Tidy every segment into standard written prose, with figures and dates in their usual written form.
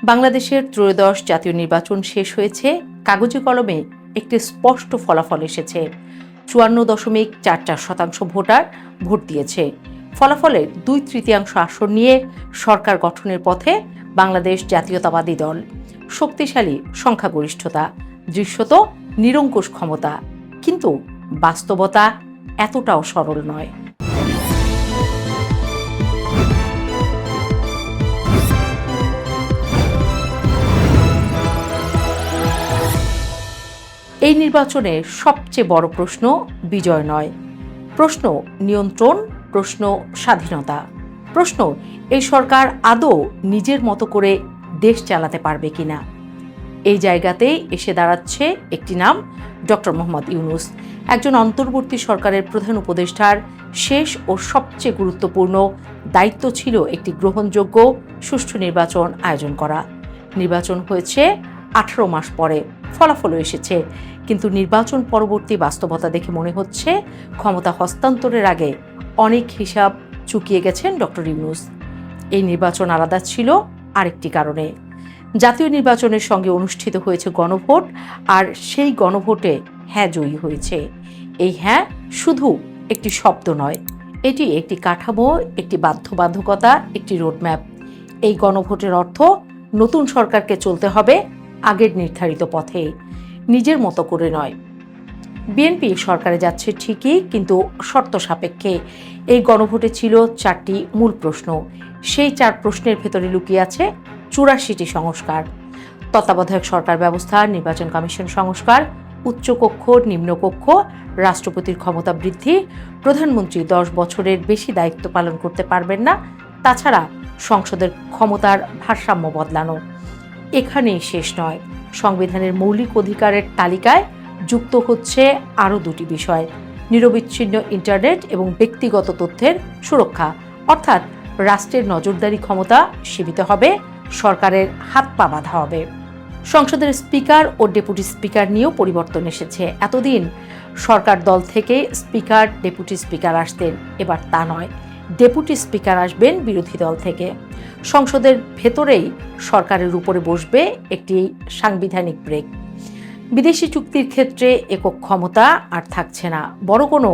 বাংলাদেশের ত্রয়োদশ জাতীয় নির্বাচন শেষ হয়েছে, কাগজে কলমে একটি স্পষ্ট ফলাফল এসেছে। 54.44% ভোটার ভোট দিয়েছে। ফলাফলের 2/3 আসন নিয়ে সরকার গঠনের পথে বাংলাদেশ জাতীয়তাবাদী দল। শক্তিশালী সংখ্যাগরিষ্ঠতা, দৃশ্যত নিরঙ্কুশ ক্ষমতা, কিন্তু বাস্তবতা এতটাও সরল নয়। এই নির্বাচনে সবচেয়ে বড় প্রশ্ন বিজয় নয়, প্রশ্ন নিয়ন্ত্রণ, প্রশ্ন স্বাধীনতা, প্রশ্ন এই সরকার আদৌ নিজের মতো করে দেশ চালাতে পারবে কিনা। এই জায়গাতেই এসে দাঁড়াচ্ছে একটি নাম, ডক্টর মোহাম্মদ ইউনূস। একজন অন্তর্বর্তী সরকারের প্রধান উপদেষ্টার শেষ ও সবচেয়ে গুরুত্বপূর্ণ দায়িত্ব ছিল একটি গ্রহণযোগ্য সুষ্ঠু নির্বাচন আয়োজন করা। নির্বাচন হয়েছে 18 মাস পরে, ফলাফলও এসেছে, কিন্তু নির্বাচন পরবর্তী বাস্তবতা দেখে মনে হচ্ছে ক্ষমতা হস্তান্তরের আগে অনেক হিসাব চুকিয়ে গেছেন ডক্টর ইউনূস। এই নির্বাচন আলাদা ছিল আরেকটি কারণে। জাতীয় নির্বাচনের সঙ্গে অনুষ্ঠিত হয়েছে গণভোট, আর সেই গণভোটে হ্যাঁ জয়ী হয়েছে। এই হ্যাঁ শুধু একটি শব্দ নয়, এটি একটি কাঠামো, একটি বাধ্যবাধকতা, একটি রোডম্যাপ। এই গণভোটের অর্থ নতুন সরকারকে চলতে হবে আগের নির্ধারিত পথে, নিজের মতো করে নয়। বিএনপি সরকারে যাচ্ছে ঠিকই, কিন্তু শর্ত সাপেক্ষে। এই গণভোটে ছিল 4টি মূল প্রশ্ন। সেই 4 প্রশ্নের ভেতরে লুকিয়ে আছে 84টি সংস্কার: তত্ত্বাবধায়ক সরকার ব্যবস্থা, নির্বাচন কমিশন সংস্কার, উচ্চকক্ষ, নিম্নকক্ষ, রাষ্ট্রপতির ক্ষমতা বৃদ্ধি, প্রধানমন্ত্রী 10 বছরের বেশি দায়িত্ব পালন করতে পারবেন না, তাছাড়া সংসদের ক্ষমতার ভারসাম্য বদলানো। এখানেই শেষ নয়, সংবিধানের মৌলিক অধিকারের তালিকায় যুক্ত হচ্ছে আরও 2টি বিষয়: নিরবিচ্ছিন্ন ইন্টারনেট এবং ব্যক্তিগত তথ্যের সুরক্ষা। অর্থাৎ রাষ্ট্রের নজরদারি ক্ষমতা সীমিত হবে, সরকারের হাত পা বাঁধা হবে। সংসদের স্পিকার ও ডেপুটি স্পিকার নিয়েও পরিবর্তন এসেছে। এতদিন সরকার দল থেকে স্পিকার, ডেপুটি স্পিকার আসতেন, এবার তা নয়, ডেপুটি স্পিকার আসবেন বিরোধী দল থেকে। সংসদের ভেতরেই সরকারের উপরে বসবে একটি সাংবিধানিক ব্রেক। বিদেশি চুক্তির ক্ষেত্রে একক ক্ষমতা আর থাকছে না। বড় কোনো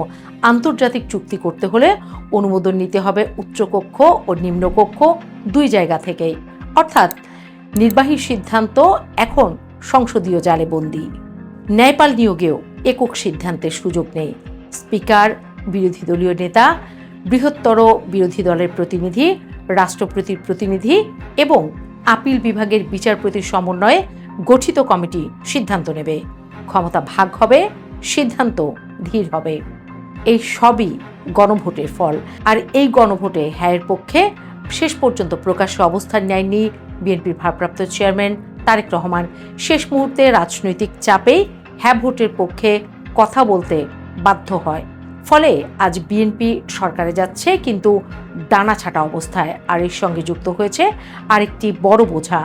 আন্তর্জাতিক চুক্তি করতে হলে অনুমোদন নিতে হবে উচ্চকক্ষ ও নিম্নকক্ষ 2 জায়গা থেকেই। অর্থাৎ নির্বাহী সিদ্ধান্ত এখন সংসদীয় জালে বন্দী। ন্যায়পাল নিয়োগেও একক সিদ্ধান্তের সুযোগ নেই। স্পিকার, বিরোধী দলীয় নেতা, বৃহত্তর বিরোধী দলের প্রতিনিধি, রাষ্ট্রপতির প্রতিনিধি এবং আপিল বিভাগের বিচারপতির সমন্বয়ে গঠিত কমিটি সিদ্ধান্ত নেবে। ক্ষমতা ভাগ হবে, সিদ্ধান্ত ধীর হবে। এই সবই গণভোটের ফল। আর এই গণভোটে হ্যাঁয়ের পক্ষে শেষ পর্যন্ত প্রকাশ্যে অবস্থান নেয়নি বিএনপির ভারপ্রাপ্ত চেয়ারম্যান তারেক রহমান। শেষ মুহূর্তে রাজনৈতিক চাপেই হ্যাঁ ভোটের পক্ষে কথা বলতে বাধ্য হয়। ফলে আজ বিএনপি সরকারে যাচ্ছে, কিন্তু ডানা ছাটা অবস্থায়। আর এর সঙ্গে যুক্ত হয়েছে আরেকটি বড় বোঝা।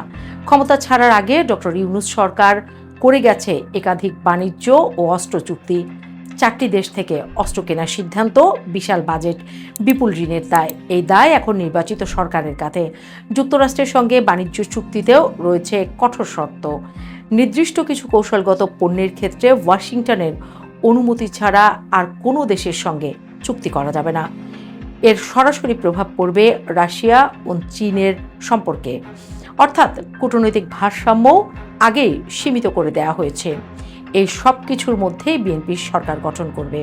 ক্ষমতা ছাড়ার আগে ডক্টর ইউনূস সরকার করে গেছে একাধিক বাণিজ্য ও অস্ত্র চুক্তি। 4টি দেশ থেকে অস্ত্র কেনার সিদ্ধান্ত, বিশাল বাজেট, বিপুল ঋণের দায়। এই দায় এখন নির্বাচিত সরকারের কাঁধে। যুক্তরাষ্ট্রের সঙ্গে বাণিজ্য চুক্তিতেও রয়েছে কঠোর শর্ত। নির্দিষ্ট কিছু কৌশলগত পণ্যের ক্ষেত্রে ওয়াশিংটনের অনুমতি ছাড়া আর কোনো দেশের সঙ্গে চুক্তি করা যাবে না। এর সরাসরি প্রভাব পড়বে রাশিয়া ও চীনের সম্পর্কে। অর্থাৎ কূটনৈতিক ভারসাম্যও আগেই সীমিত করে দেওয়া হয়েছে। এই সব কিছুর মধ্যেই বিএনপি সরকার গঠন করবে,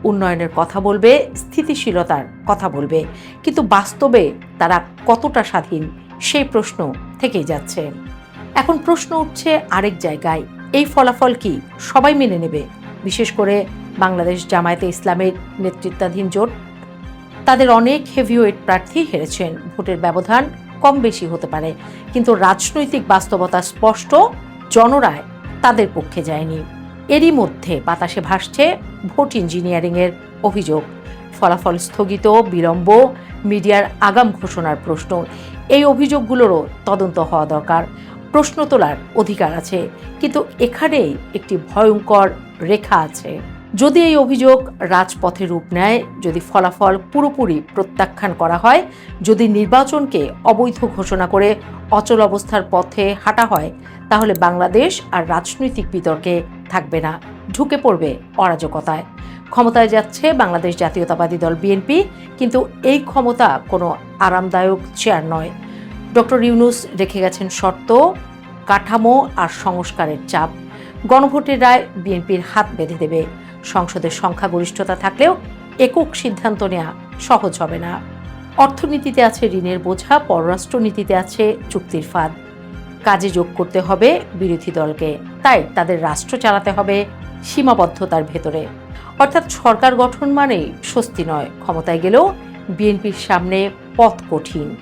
উন্নয়নের কথা বলবে, স্থিতিশীলতার কথা বলবে, কিন্তু বাস্তবে তারা কতটা স্বাধীন সেই প্রশ্ন থেকেই যাচ্ছে। এখন প্রশ্ন উঠছে আরেক জায়গায়, এই ফলাফল কি সবাই মেনে নেবে? বিশেষ করে বাংলাদেশ জামায়াতে ইসলামের নেতৃত্বাধীন জোট। তাদের অনেক হেভিওয়েট প্রার্থী হেরেছেন, ভোটের ব্যবধান কম বেশি হতে পারে, কিন্তু রাজনৈতিক বাস্তবতা স্পষ্ট, জনরায় তাদের পক্ষে যায়নি। এরই মধ্যে বাতাসে ভাসছে ভোট ইঞ্জিনিয়ারিংয়ের অভিযোগ। ফলাফল স্থগিত, বিলম্ব, মিডিয়ার আগাম ঘোষণার প্রশ্ন। এই অভিযোগগুলোরও তদন্ত হওয়া দরকার। প্রশ্ন তোলার অধিকার আছে, কিন্তু এখানেই একটি ভয়ঙ্কর রেখা আছে। যদি এই অভিযোগ রাজপথে রূপ নেয়, যদি ফলাফল পুরোপুরি প্রত্যাখ্যান করা হয়, যদি নির্বাচনকে অবৈধ ঘোষণা করে অচল অবস্থার পথে হাঁটা হয়, তাহলে বাংলাদেশ আর রাজনৈতিক বিতর্কে থাকবে না, ঢুকে পড়বে অরাজকতায়। ক্ষমতায় যাচ্ছে বাংলাদেশ জাতীয়তাবাদী দল বিএনপি, কিন্তু এই ক্ষমতা কোনো আরামদায়ক চেয়ার নয়। ডক্টর ইউনূস রেখে গেছেন শর্ত, কাঠামো আর সংস্কারের চাপ। গণভোটের রায় বিএনপির হাত বেঁধে দেবে। সংসদের সংখ্যাগরিষ্ঠতা থাকলেও একক সিদ্ধান্ত নেওয়া সহজ হবে না। অর্থনীতিতে আছে ঋণের বোঝা, পররাষ্ট্রনীতিতে আছে চুক্তির ফাঁদ। কাজে যোগ করতে হবে বিরোধী দলকে, তাই তাদের রাষ্ট্র চালাতে হবে সীমাবদ্ধতার ভেতরে। অর্থাৎ সরকার গঠন মানেই স্বস্তি নয়, ক্ষমতায় গেলেও বিএনপির সামনে পথ কঠিন।